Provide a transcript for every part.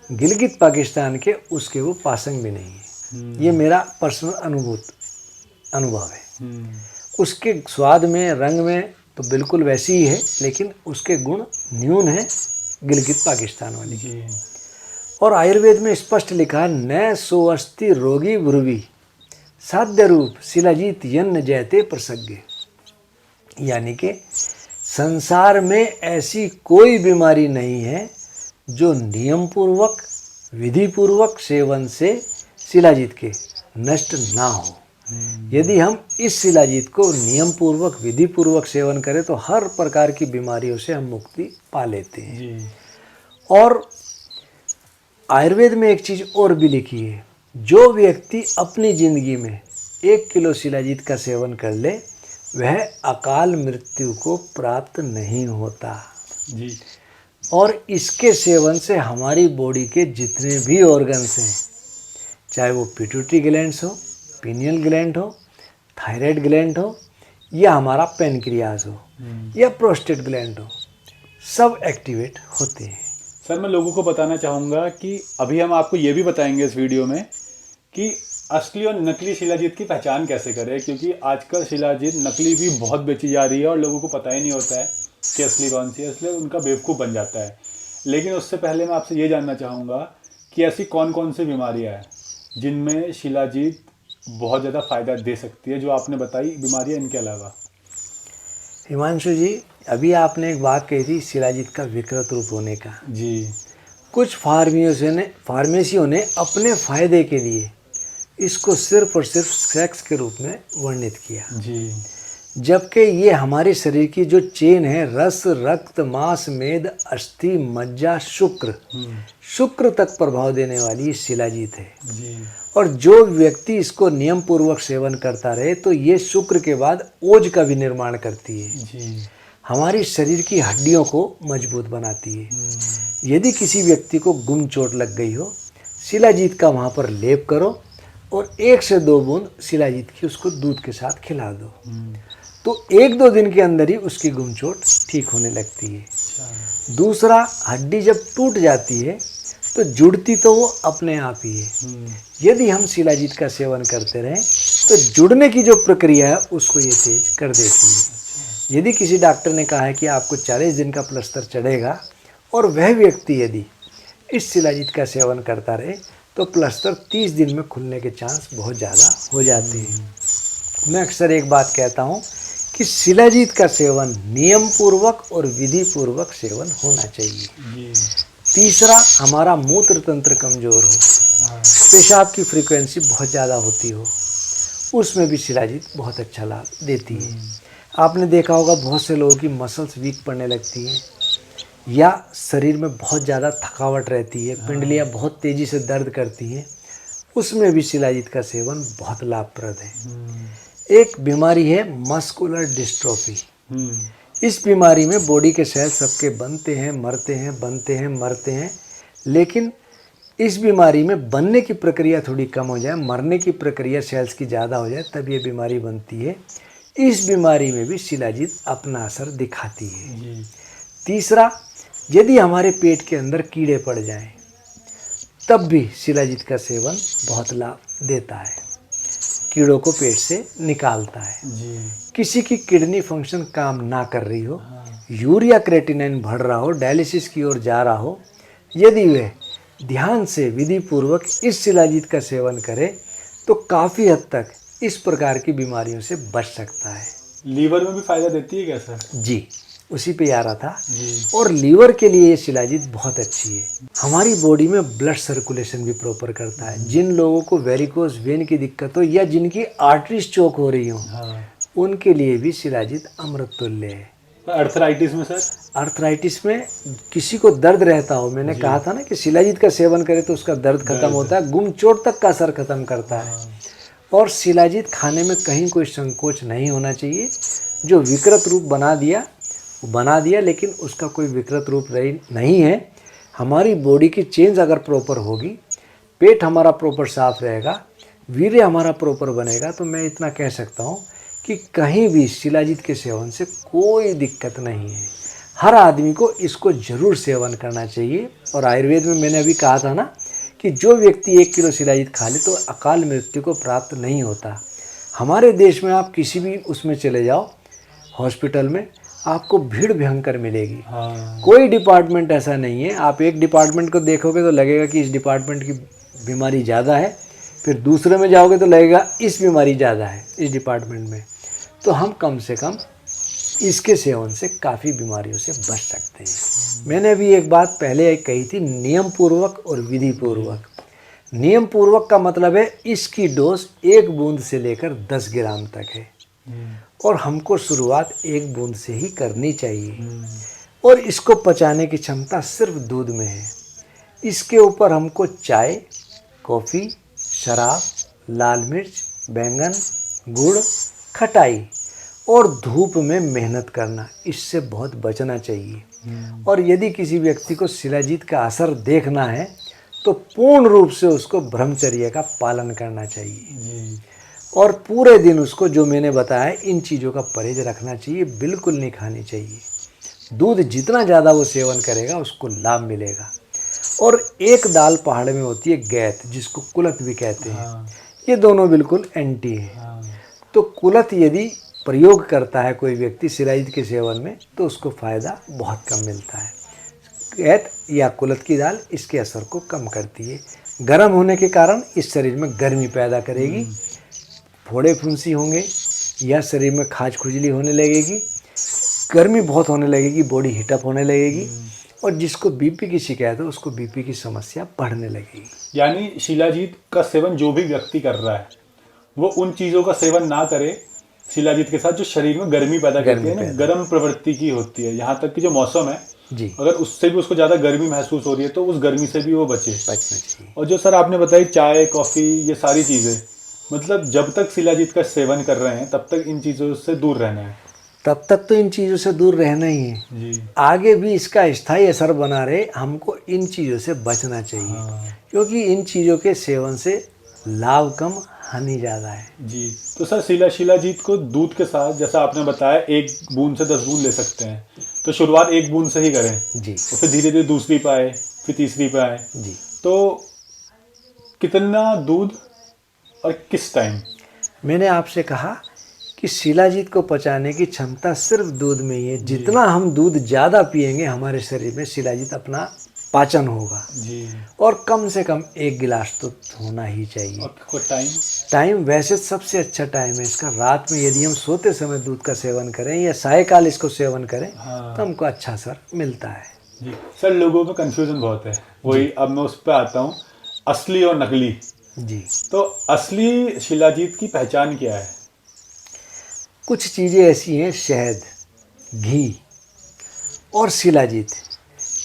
गिलगित पाकिस्तान के उसके वो पासंग भी नहीं है। ये मेरा पर्सनल अनुभव है। उसके स्वाद में, रंग में तो बिल्कुल वैसी ही है, लेकिन उसके गुण न्यून है गिलगित पाकिस्तान वाली की। और आयुर्वेद में स्पष्ट लिखा, न सोअस्ति रोगी भ्रुवि साध्य रूप शिलाजीत यन्न जयते प्रसज्ञ। यानी कि संसार में ऐसी कोई बीमारी नहीं है जो नियम पूर्वक, विधि पूर्वक सेवन से शिलाजीत के नष्ट ना हो। यदि हम इस शिलाजीत को नियम पूर्वक, विधि पूर्वक सेवन करें तो हर प्रकार की बीमारियों से हम मुक्ति पा लेते हैं। और आयुर्वेद में एक चीज़ और भी लिखी है, जो व्यक्ति अपनी जिंदगी में 1 किलो शिलाजीत का सेवन कर ले वह अकाल मृत्यु को प्राप्त नहीं होता जी। और इसके सेवन से हमारी बॉडी के जितने भी ऑर्गन्स हैं, चाहे वो पिट्यूटरी ग्लैंड्स हो, पीनियल ग्लैंड हो, थायराइड ग्लैंड हो, या हमारा पेनक्रियाज हो, या प्रोस्टेट ग्लैंड हो, सब एक्टिवेट होते हैं। सर, मैं लोगों को बताना चाहूँगा कि अभी हम आपको ये भी बताएंगे इस वीडियो में कि असली और नकली शिलाजीत की पहचान कैसे करें, क्योंकि आजकल शिलाजीत नकली भी बहुत बेची जा रही है और लोगों को पता ही नहीं होता है कि असली कौन सी है, इसलिए उनका बेवकूफ़ बन जाता है। लेकिन उससे पहले मैं आपसे ये जानना चाहूँगा कि ऐसी कौन कौन सी बीमारियाँ हैं जिनमें शिलाजीत बहुत ज़्यादा फ़ायदा दे सकती है, जो आपने बताई बीमारियाँ, इनके अलावा। हिमांशु जी, अभी आपने एक बात कही थी शिलाजीत का विकृत रूप होने का जी। कुछ फार्मेसियों ने अपने फायदे के लिए इसको सिर्फ और सिर्फ सेक्स के रूप में वर्णित किया जी। जबकि ये हमारे शरीर की जो चेन है, रस, रक्त, मांस, मेद, अस्थि, मज्जा, शुक्र तक प्रभाव देने वाली शिलाजीत है जी। और जो व्यक्ति इसको नियम पूर्वक सेवन करता रहे तो ये शुक्र के बाद ओज का भी निर्माण करती है जी। हमारी शरीर की हड्डियों को मजबूत बनाती है। यदि किसी व्यक्ति को गुम चोट लग गई हो, शिलाजीत का वहाँ पर लेप करो और 1 से 2 बूंद शिलाजीत की उसको दूध के साथ खिला दो, तो 1-2 दिन के अंदर ही उसकी गुम चोट ठीक होने लगती है। दूसरा, हड्डी जब टूट जाती है तो जुड़ती तो वो अपने आप ही है। यदि हम शिलाजीत का सेवन करते रहें तो जुड़ने की जो प्रक्रिया है उसको ये तेज कर देती है। यदि किसी डॉक्टर ने कहा है कि आपको 40 दिन का प्लास्टर चढ़ेगा और वह व्यक्ति यदि इस शिलाजीत का सेवन करता रहे तो प्लास्टर 30 दिन में खुलने के चांस बहुत ज़्यादा हो जाते हैं। मैं अक्सर एक बात कहता हूँ कि शिलाजीत का सेवन नियम पूर्वक और विधि पूर्वक सेवन होना चाहिए। तीसरा, हमारा मूत्र तंत्र कमज़ोर हो, पेशाब की फ्रीक्वेंसी बहुत ज़्यादा होती हो, उसमें भी शिलाजीत बहुत अच्छा लाभ देती है। आपने देखा होगा बहुत से लोगों की मसल्स वीक पड़ने लगती हैं या शरीर में बहुत ज़्यादा थकावट रहती है, पिंडलियाँ बहुत तेज़ी से दर्द करती हैं, उसमें भी शिलाजीत का सेवन बहुत लाभप्रद है। एक बीमारी है मस्कुलर डिस्ट्रोफी। इस बीमारी में बॉडी के सेल सबके बनते हैं, मरते हैं, बनते हैं, मरते हैं, लेकिन इस बीमारी में बनने की प्रक्रिया थोड़ी कम हो जाए, मरने की प्रक्रिया सेल्स की ज़्यादा हो जाए, तब ये बीमारी बनती है। इस बीमारी में भी शिलाजीत अपना असर दिखाती है। तीसरा, यदि हमारे पेट के अंदर कीड़े पड़ जाएं, तब भी शिलाजीत का सेवन बहुत लाभ देता है, कीड़ों को पेट से निकालता है। किसी की किडनी फंक्शन काम ना कर रही हो, यूरिया क्रेटिनिन बढ़ रहा हो, डायलिसिस की ओर जा रहा हो, यदि वह ध्यान से विधि पूर्वक इस शिलाजीत का सेवन करे तो काफ़ी हद तक इस प्रकार की बीमारियों से बच सकता है। लीवर में भी फायदा देती है क्या सर? जी, उसी पे आ रहा था। और लीवर के लिए ये शिलाजीत बहुत अच्छी है। हमारी बॉडी में ब्लड सर्कुलेशन भी प्रॉपर करता है। जिन लोगों को वेरिकोज वेन की दिक्कत हो या जिनकी आर्टरीज चोक हो रही हो, उनके लिए भी शिलाजीत अमृत तुल्य है। अर्थराइटिस में सर? अर्थराइटिस में किसी को दर्द रहता हो, मैंने कहा था ना कि शिलाजीत का सेवन करे तो उसका दर्द खत्म होता है, गुम चोट तक का असर खत्म करता है। और शिलाजीत खाने में कहीं कोई संकोच नहीं होना चाहिए। जो विकृत रूप बना दिया वो बना दिया, लेकिन उसका कोई विकृत रूप नहीं है। हमारी बॉडी की चेंज अगर प्रॉपर होगी, पेट हमारा प्रॉपर साफ रहेगा, वीर्य हमारा प्रॉपर बनेगा, तो मैं इतना कह सकता हूँ कि कहीं भी शिलाजीत के सेवन से कोई दिक्कत नहीं है। हर आदमी को इसको जरूर सेवन करना चाहिए। और आयुर्वेद में मैंने अभी कहा था ना कि जो व्यक्ति 1 किलो शिलाजीत खा ले तो अकाल मृत्यु को प्राप्त नहीं होता। हमारे देश में आप किसी भी उसमें चले जाओ हॉस्पिटल में, आपको भीड़ भयंकर मिलेगी। हाँ। कोई डिपार्टमेंट ऐसा नहीं है, आप एक डिपार्टमेंट को देखोगे तो लगेगा कि इस डिपार्टमेंट की बीमारी ज़्यादा है, फिर दूसरे में जाओगे तो लगेगा इस बीमारी ज़्यादा है इस डिपार्टमेंट में। तो हम कम से कम इसके सेवन से काफ़ी बीमारियों से बच सकते हैं। मैंने भी एक बात पहले कही थी, नियम पूर्वक और विधि पूर्वक। नियम पूर्वक का मतलब है इसकी डोज 1 बूंद से लेकर 10 ग्राम तक है और हमको शुरुआत 1 बूंद से ही करनी चाहिए। और इसको पचाने की क्षमता सिर्फ दूध में है। इसके ऊपर हमको चाय, कॉफ़ी, शराब, लाल मिर्च, बैंगन, गुड़, खटाई और धूप में मेहनत करना, इससे बहुत बचना चाहिए। और यदि किसी व्यक्ति को शिलाजीत का असर देखना है तो पूर्ण रूप से उसको ब्रह्मचर्य का पालन करना चाहिए और पूरे दिन उसको जो मैंने बताया इन चीज़ों का परहेज रखना चाहिए, बिल्कुल नहीं खानी चाहिए। दूध जितना ज़्यादा वो सेवन करेगा उसको लाभ मिलेगा। और एक दाल पहाड़ में होती है गैत, जिसको कुलथ भी कहते हैं। ये दोनों बिल्कुल एंटी है। तो कुलथ यदि प्रयोग करता है कोई व्यक्ति शिलाजीत के सेवन में तो उसको फ़ायदा बहुत कम मिलता है। गैत या कुलथ की दाल इसके असर को कम करती है। गर्म होने के कारण इस शरीर में गर्मी पैदा करेगी, फोड़े फुंसी होंगे या शरीर में खाज खुजली होने लगेगी, गर्मी बहुत होने लगेगी, बॉडी हीटअप होने लगेगी और जिसको बीपी की शिकायत है उसको बीपी की समस्या बढ़ने लगेगी। यानी शिलाजीत का सेवन जो भी व्यक्ति कर रहा है वो उन चीज़ों का सेवन ना करे शिलाजीत के साथ जो शरीर में गर्मी पैदा करती है ना, गर्म प्रवृत्ति की होती है। यहाँ तक कि जो मौसम है जी, अगर उससे भी उसको ज़्यादा गर्मी महसूस हो रही है तो उस गर्मी से भी वो बचे। बचना चाहिए। और जो सर आपने बताई चाय, कॉफ़ी, ये सारी चीज़ें, मतलब जब तक शिलाजीत का सेवन कर रहे हैं तब तक इन चीज़ों से दूर रहना है। तब तक तो इन चीज़ों से दूर रहना ही है जी। आगे भी इसका स्थायी असर बना रहे हमको इन चीज़ों से बचना चाहिए। क्योंकि इन चीज़ों के सेवन से लाभ कम हानि ज़्यादा है। जी। तो सर शिलाजीत को दूध के साथ जैसा आपने बताया 1 बूंद से 10 बूंद ले सकते हैं, तो शुरुआत 1 बूंद से ही करें जी, और फिर धीरे धीरे दूसरी पे आए, फिर तीसरी पे आए। जी। तो कितना दूध और किस टाइम? मैंने आपसे कहा कि शिलाजीत को पचाने की क्षमता सिर्फ दूध में ही है। जितना हम दूध ज़्यादा पिएंगे हमारे शरीर में शिलाजीत अपना पाचन होगा। जी। और कम से कम 1 गिलास तो होना ही चाहिए। और टाइम वैसे सबसे अच्छा टाइम है इसका रात में। यदि हम सोते समय दूध का सेवन करें या सायकाल इसको सेवन करें तो हमको अच्छा असर मिलता है। जी। सर लोगों में कंफ्यूजन बहुत है, वही अब मैं उस पर आता हूँ, असली और नकली। जी, तो असली शिलाजीत की पहचान क्या है? कुछ चीज़ें ऐसी हैं, शहद, घी और शिलाजीत,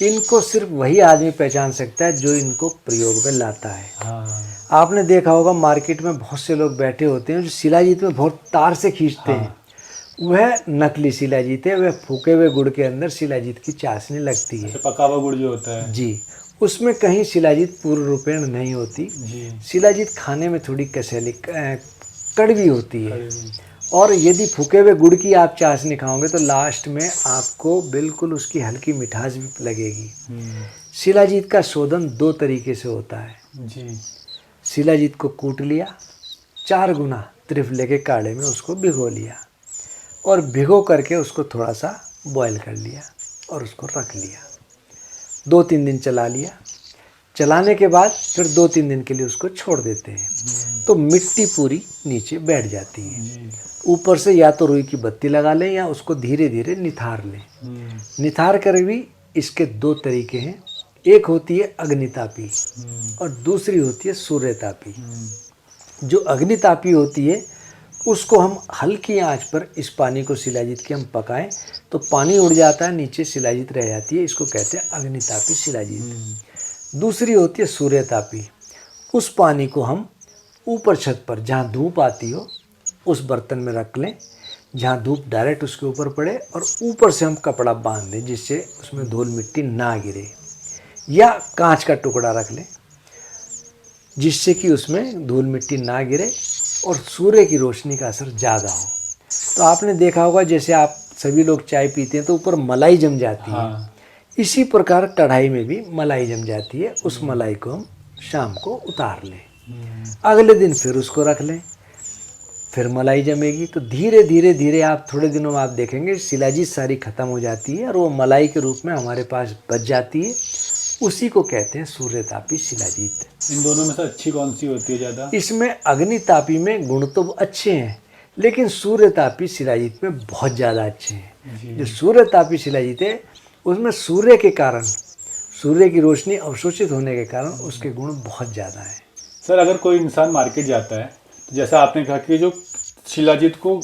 इनको सिर्फ वही आदमी पहचान सकता है जो इनको प्रयोग में लाता है। आपने देखा होगा मार्केट में बहुत से लोग बैठे होते हैं जो शिलाजीत में बहुत तार से खींचते हैं, वह नकली शिलाजीत है। वह फूके हुए गुड़ के अंदर शिलाजीत की चाशनी लगती है। पका हुआ गुड़ जो होता है जी, उसमें कहीं शिलाजीत पूर्ण रूपेण नहीं होती। शिलाजीत खाने में थोड़ी कसैली कड़वी होती है। और यदि फूके हुए गुड़ की आप चाशनी खाओगे तो लास्ट में आपको बिल्कुल उसकी हल्की मिठास भी लगेगी। शिलाजीत का शोधन 2 तरीके से होता है। जी। शिलाजीत को कूट लिया, 4 गुना त्रिफले के काढ़े में उसको भिगो लिया और भिगो करके उसको थोड़ा सा बॉयल कर लिया और उसको रख लिया। 2-3 दिन चला लिया। चलाने के बाद फिर 2-3 दिन के लिए उसको छोड़ देते हैं तो मिट्टी पूरी नीचे बैठ जाती है। ऊपर से या तो रुई की बत्ती लगा लें या उसको धीरे धीरे निथार लें। निथार कर भी इसके 2 तरीके हैं, एक होती है अग्नितापी और दूसरी होती है सूर्यतापी। जो अग्नितापी होती है उसको हम हल्की आंच पर इस पानी को शिलाजीत के हम पकाएं तो पानी उड़ जाता है, नीचे शिलाजीत रह जाती है, इसको कहते हैं अग्नितापी शिलाजीत। दूसरी होती है सूर्यतापी, उस पानी को हम ऊपर छत पर जहाँ धूप आती हो उस बर्तन में रख लें जहाँ धूप डायरेक्ट उसके ऊपर पड़े और ऊपर से हम कपड़ा बांध दें जिससे उसमें धूल मिट्टी ना गिरे, या कांच का टुकड़ा रख लें जिससे कि उसमें धूल मिट्टी ना गिरे और सूर्य की रोशनी का असर ज़्यादा हो। तो आपने देखा होगा जैसे आप सभी लोग चाय पीते हैं तो ऊपर मलाई जम जाती है, हाँ। इसी प्रकार कढ़ाई में भी मलाई जम जाती है। उस मलाई को हम शाम को उतार लें, अगले दिन फिर उसको रख लें, फिर मलाई जमेगी। तो धीरे धीरे धीरे आप थोड़े दिनों में आप देखेंगे शिलाजीत सारी खत्म हो जाती है और वो मलाई के रूप में हमारे पास बच जाती है। उसी को कहते हैं सूर्यतापी शिलाजीत। इन दोनों में से अच्छी कौन सी होती है ज़्यादा? इसमें अग्नितापी में गुण तो अच्छे हैं, लेकिन सूर्यतापी शिलाजीत में बहुत ज़्यादा अच्छे हैं। जो सूर्यतापी शिलाजीत है उसमें सूर्य के कारण, सूर्य की रोशनी अवशोषित होने के कारण उसके गुण बहुत ज़्यादा हैं। सर, अगर कोई इंसान मार्केट जाता है तो जैसा आपने कहा कि जो शिलाजीत को